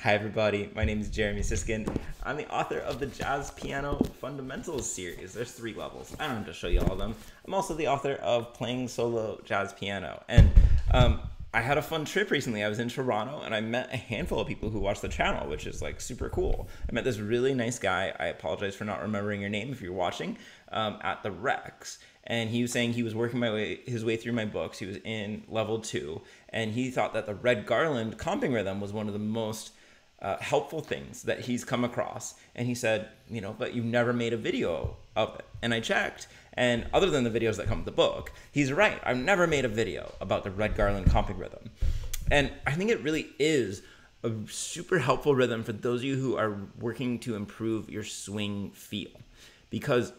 Hi everybody, my name is Jeremy Siskind. I'm the author of the Jazz Piano Fundamentals series. There's 3 levels. I don't have to show you all of them. I'm also the author of Playing Solo Jazz Piano. And I had a fun trip recently. I was in Toronto and I met a handful of people who watch the channel, which is like super cool. I met this really nice guy. I apologize for not remembering your name if you're watching, at the Rex. And he was saying he was working his way through my books. He was in level 2 and he thought that the Red Garland comping rhythm was one of the most helpful things that he's come across. And he said, but you've never made a video of it. And I checked, and other than the videos that come with the book, he's right. I've never made a video about the Red Garland comping rhythm. And I think it really is a super helpful rhythm for those of you who are working to improve your swing feel, because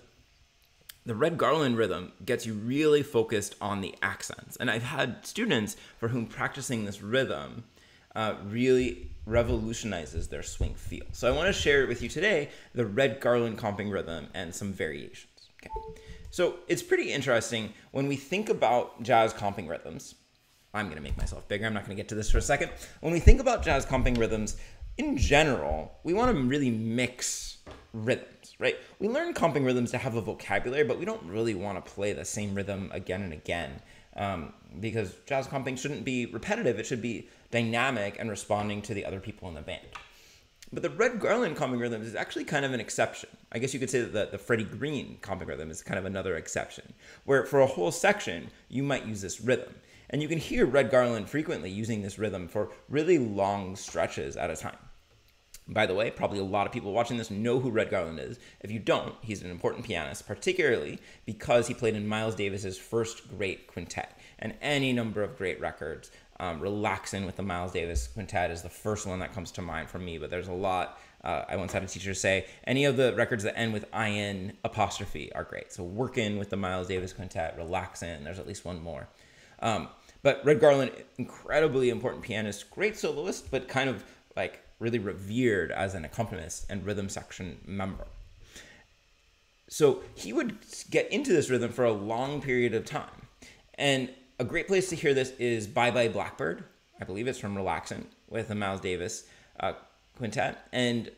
the Red Garland rhythm gets you really focused on the accents. And I've had students for whom practicing this rhythm really revolutionizes their swing feel. So I want to share with you today the Red Garland comping rhythm and some variations. Okay. So it's pretty interesting when we think about jazz comping rhythms. I'm going to make myself bigger. I'm not going to get to this for a second. When we think about jazz comping rhythms, in general, we want to really mix rhythms, right? We learn comping rhythms to have a vocabulary, but we don't really want to play the same rhythm again and again. Because jazz comping shouldn't be repetitive. It should be dynamic and responding to the other people in the band. But the Red Garland comping rhythm is actually kind of an exception. I guess you could say that the Freddie Green comping rhythm is kind of another exception, where for a whole section, you might use this rhythm. And you can hear Red Garland frequently using this rhythm for really long stretches at a time. By the way, probably a lot of people watching this know who Red Garland is. If you don't, he's an important pianist, particularly because he played in Miles Davis's first great quintet and any number of great records. Relaxin' with the Miles Davis Quintet is the first one that comes to mind for me, but there's a lot. I once had a teacher say any of the records that end with IN apostrophe are great. So Workin' with the Miles Davis Quintet, Relaxin', there's at least one more. But Red Garland, incredibly important pianist, great soloist, but kind of like really revered as an accompanist and rhythm section member. So he would get into this rhythm for a long period of time. And a great place to hear this is Bye Bye Blackbird. I believe it's from Relaxin' with the Miles Davis Quintet. And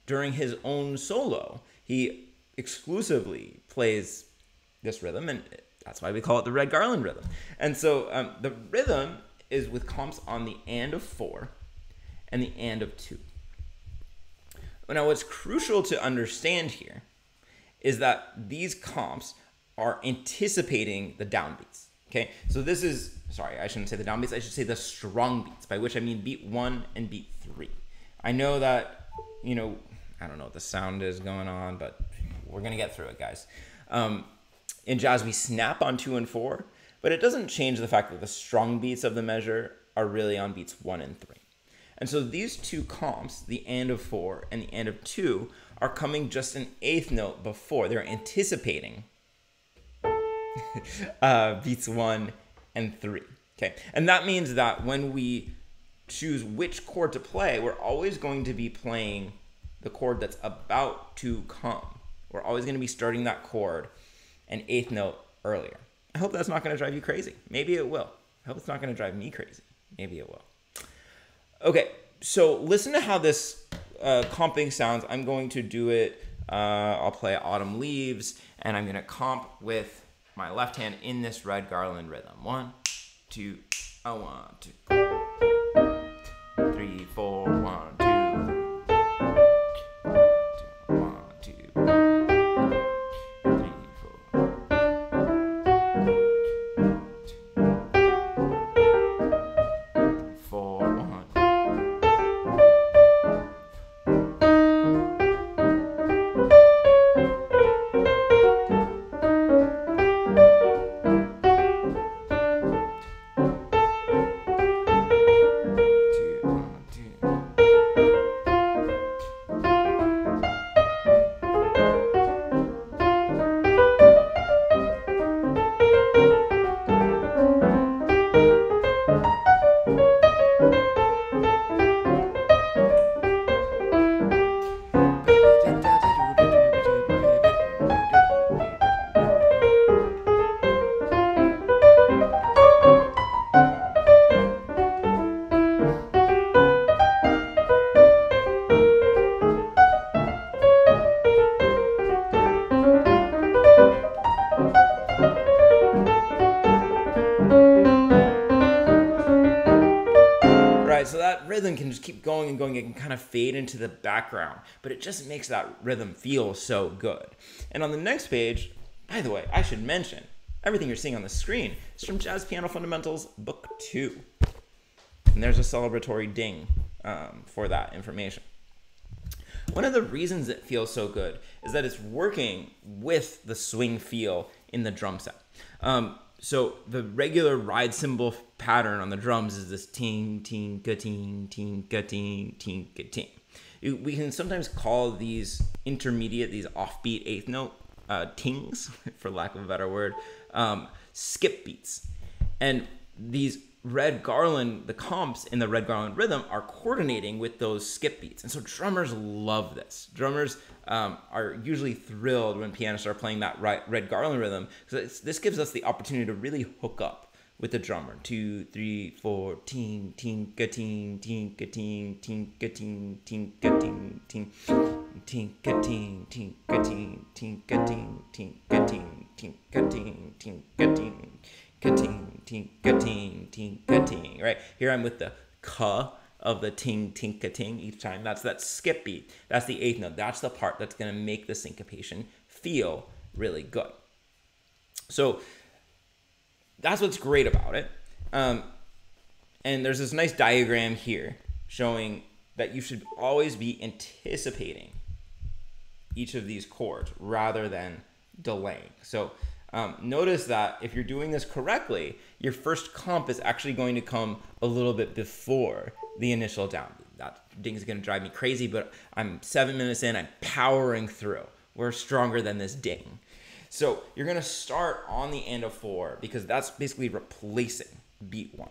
during his own solo, he exclusively plays this rhythm, and that's why we call it the Red Garland rhythm. And so the rhythm is with comps on the and of 4 and the and of 2. Now, what's crucial to understand here is that these comps are anticipating the downbeats. Okay, so this is, sorry, I shouldn't say the downbeats, I should say the strong beats, by which I mean beat 1 and beat 3. I know that, I don't know what the sound is going on, but we're going to get through it, guys. In jazz, we snap on 2 and 4, but it doesn't change the fact that the strong beats of the measure are really on beats 1 and 3. And so these two comps, the and of 4 and the and of 2, are coming just an eighth note before. They're anticipating beats 1 and 3. Okay, and that means that when we choose which chord to play, we're always going to be playing the chord that's about to come. We're always going to be starting that chord an eighth note earlier. I hope that's not going to drive you crazy. Maybe it will. I hope it's not going to drive me crazy. Maybe it will. Okay, so listen to how this comping sounds. I'm going to do it. I'll play Autumn Leaves, and I'm going to comp with my left hand in this Red Garland rhythm. 1, 2, 1, 2, 3, 4, 1, 2, 1, 2, 3, 4, 1. so that rhythm can just keep going and going. It can kind of fade into the background, but it just makes that rhythm feel so good. And on the next page, by the way, I should mention, everything you're seeing on the screen is from Jazz Piano Fundamentals Book 2. And there's a celebratory ding for that information. One of the reasons it feels so good is that it's working with the swing feel in the drum set. So the regular ride cymbal pattern on the drums is this ting, ting, ka ting, ting, ka ting, ting, ka ting. We can sometimes call these intermediate, these offbeat eighth note tings, for lack of a better word, skip beats. And these Red Garland, the comps in the Red Garland rhythm are coordinating with those skip beats. And so drummers love this. Drummers are usually thrilled when pianists are playing that Red Garland rhythm, because this gives us the opportunity to really hook up with the drummer. 2, 3, 4, ting, ting, ka ting, ting, ka ting, ting, ka ting, ting, ka ting, ting, ting, ka ting, ting, ka ting, ting, ka ting, ting, ka ting, ting, ka ting, ting, ka ting. Ka-ting, ting, ka-ting, ting, ka-ting, right? Here I'm with the ka of the ting, ting, ka-ting each time. That's that skip beat. That's the eighth note. That's the part that's going to make the syncopation feel really good. So that's what's great about it. And there's this nice diagram here showing that you should always be anticipating each of these chords rather than delaying. So notice that if you're doing this correctly, your first comp is actually going to come a little bit before the initial downbeat. That ding is going to drive me crazy, but I'm 7 minutes in, I'm powering through. We're stronger than this ding. So you're going to start on the end of 4 because that's basically replacing beat 1.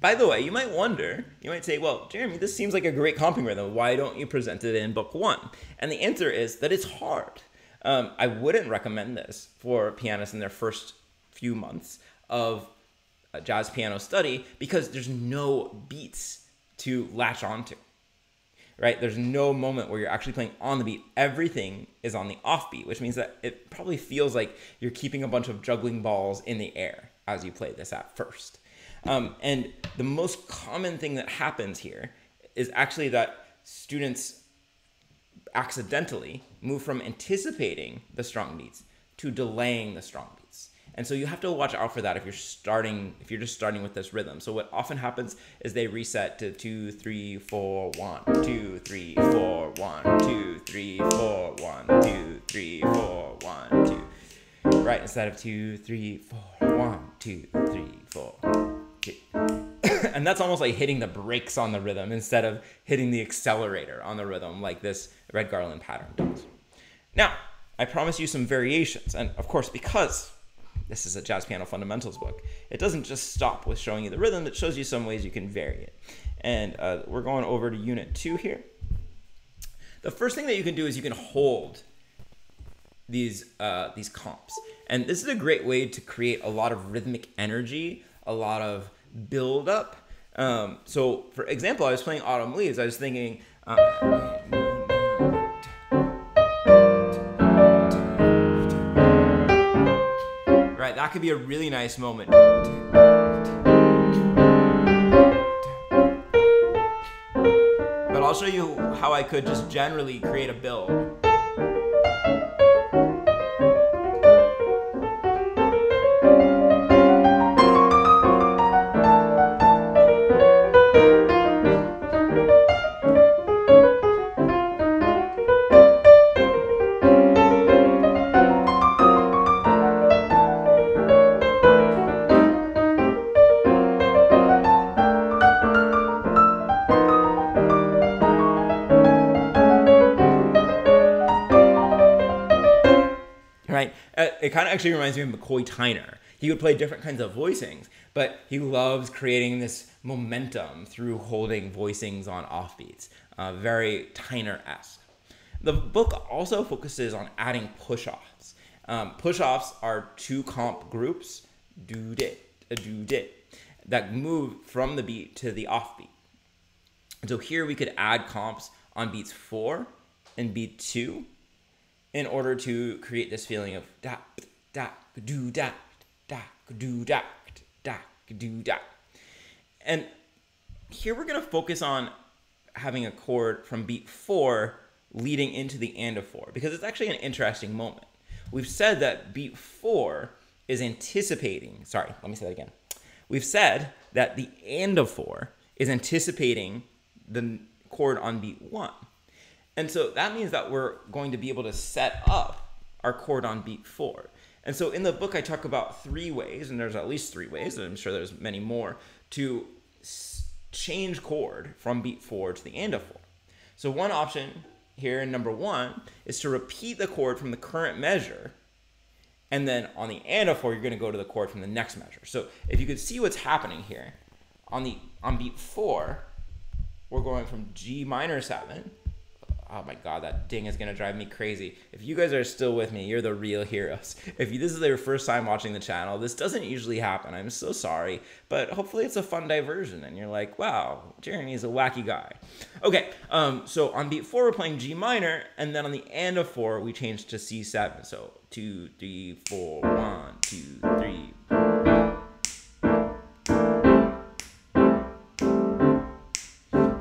By the way, you might wonder, you might say, well, Jeremy, this seems like a great comping rhythm. Why don't you present it in book 1? And the answer is that it's hard. I wouldn't recommend this for pianists in their first few months of jazz piano study because there's no beats to latch onto, right? There's no moment where you're actually playing on the beat. Everything is on the offbeat, which means that it probably feels like you're keeping a bunch of juggling balls in the air as you play this at first. And the most common thing that happens here is actually that students accidentally move from anticipating the strong beats to delaying the strong beats. And so you have to watch out for that if you're just starting with this rhythm. So what often happens is they reset to 2, 3, 4, 1, 2, 3, 4, 1, 2, 3, 4, 1, 2, 3, 4, 1, 2. Right, instead of 2, 3, 4, 1, 2, 3, 4. And that's almost like hitting the brakes on the rhythm instead of hitting the accelerator on the rhythm like this Red Garland pattern does. Now, I promise you some variations. And of course, because this is a Jazz Piano Fundamentals book, it doesn't just stop with showing you the rhythm, it shows you some ways you can vary it. And we're going over to Unit 2 here. The first thing that you can do is you can hold these comps. And this is a great way to create a lot of rhythmic energy, a lot of build up. So for example, I was playing Autumn Leaves. I was thinking, right, that could be a really nice moment. But I'll show you how I could just generally create a build. Right? It kind of actually reminds me of McCoy Tyner. He would play different kinds of voicings, but he loves creating this momentum through holding voicings on offbeats. Very Tyner-esque. The book also focuses on adding push-offs. Push-offs are 2 comp groups, do-dit, a do-dit, that move from the beat to the offbeat. And so here we could add comps on beats 4 and beat 2 in order to create this feeling of da da do da da do da da do da. And here we're going to focus on having a chord from beat 4 leading into the and of 4, because it's actually an interesting moment. We've said that beat 4 is anticipating, sorry, let me say that again. We've said that the and of 4 is anticipating the chord on beat 1. And so that means that we're going to be able to set up our chord on beat 4. And so in the book, I talk about 3 ways, and there's at least 3 ways, and I'm sure there's many more, to change chord from beat 4 to the and of 4. So one option here in number 1 is to repeat the chord from the current measure, and then on the and of 4, you're going to go to the chord from the next measure. So if you could see what's happening here, on beat 4, we're going from G minor 7. Oh my God, that ding is going to drive me crazy. If you guys are still with me, you're the real heroes. If this is your first time watching the channel, this doesn't usually happen. I'm so sorry, but hopefully it's a fun diversion and you're like, wow, Jeremy is a wacky guy. Okay, so on beat 4, we're playing G minor, and then on the and of 4, we change to C7. So 2, 3, 4, 1, 2, 3.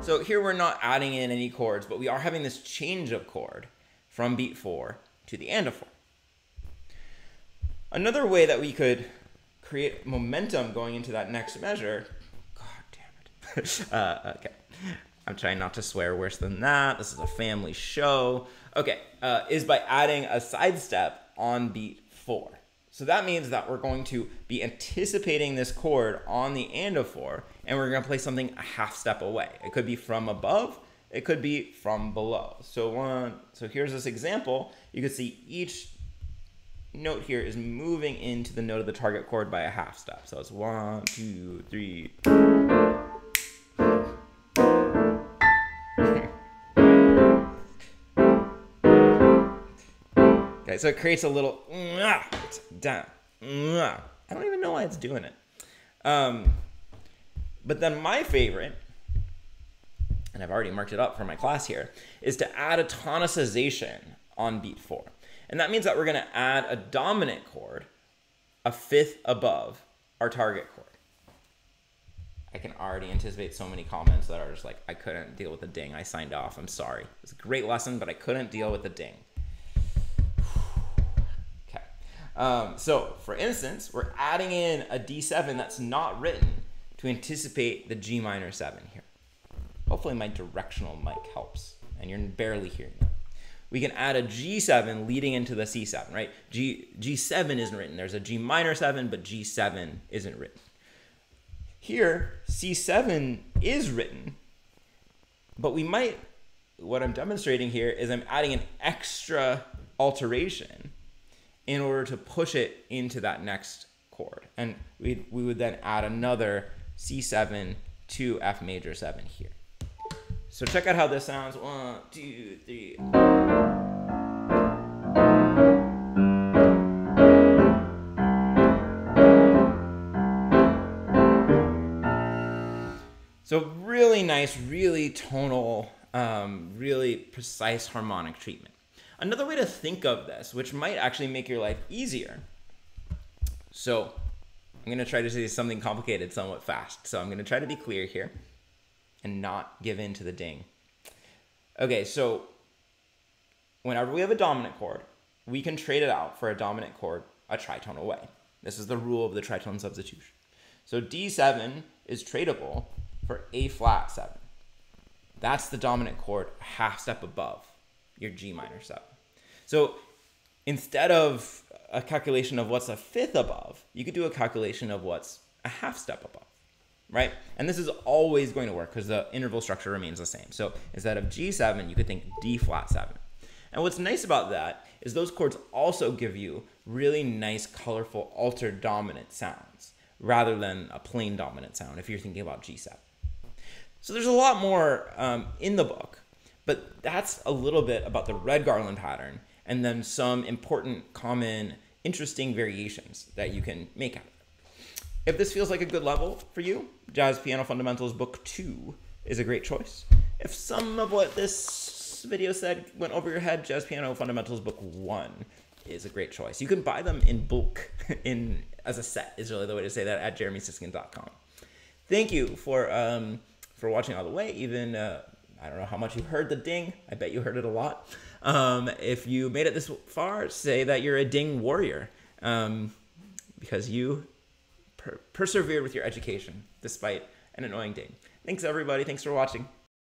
So here we're not adding in any chords, but we are having this change of chord from beat 4 to the and of 4. Another way that we could create momentum going into that next measure, God damn it. Okay, I'm trying not to swear worse than that. This is a family show. Okay, is by adding a side step on beat 4. So that means that we're going to be anticipating this chord on the and of 4, and we're going to play something a half step away. It could be from above, it could be from below. So here's this example. You can see each note here is moving into the note of the target chord by a half step. So it's 1, 2, 3. Okay, so it creates a little down. I don't even know why it's doing it. But then my favorite, and I've already marked it up for my class here, is to add a tonicization on beat 4. And that means that we're going to add a dominant chord a fifth above our target chord. I can already anticipate so many comments that are just like, I couldn't deal with the ding. I signed off. I'm sorry. It was a great lesson, but I couldn't deal with the ding. So for instance, we're adding in a D7 that's not written to anticipate the G minor 7 here. Hopefully my directional mic helps and you're barely hearing that. We can add a G7 leading into the C7, right? G7 isn't written. There's a G minor 7, but G7 isn't written. Here, C7 is written, but what I'm demonstrating here is I'm adding an extra alteration in order to push it into that next chord. And we would then add another C7 to F major 7 here. So check out how this sounds. 1, 2, 3. So really nice, really tonal, really precise harmonic treatment. Another way to think of this, which might actually make your life easier. So I'm going to try to say something complicated somewhat fast. So I'm going to try to be clear here and not give in to the ding. Okay, so whenever we have a dominant chord, we can trade it out for a dominant chord a tritonal way. This is the rule of the tritone substitution. So D7 is tradable for A flat 7. That's the dominant chord a half step above your G minor 7. So instead of a calculation of what's a fifth above, you could do a calculation of what's a half step above, right? And this is always going to work because the interval structure remains the same. So instead of G7, you could think D flat 7. And what's nice about that is those chords also give you really nice, colorful, altered dominant sounds rather than a plain dominant sound if you're thinking about G7. So there's a lot more in the book, but that's a little bit about the Red Garland pattern and then some important, common, interesting variations that you can make out of it. If this feels like a good level for you, Jazz Piano Fundamentals Book 2 is a great choice. If some of what this video said went over your head, Jazz Piano Fundamentals Book 1 is a great choice. You can buy them in bulk in as a set is really the way to say that, at jeremysiskind.com. Thank you for watching all the way. Even I don't know how much you heard the ding. I bet you heard it a lot. If you made it this far, say that you're a ding warrior, because you persevered with your education despite an annoying ding. Thanks, everybody. Thanks for watching.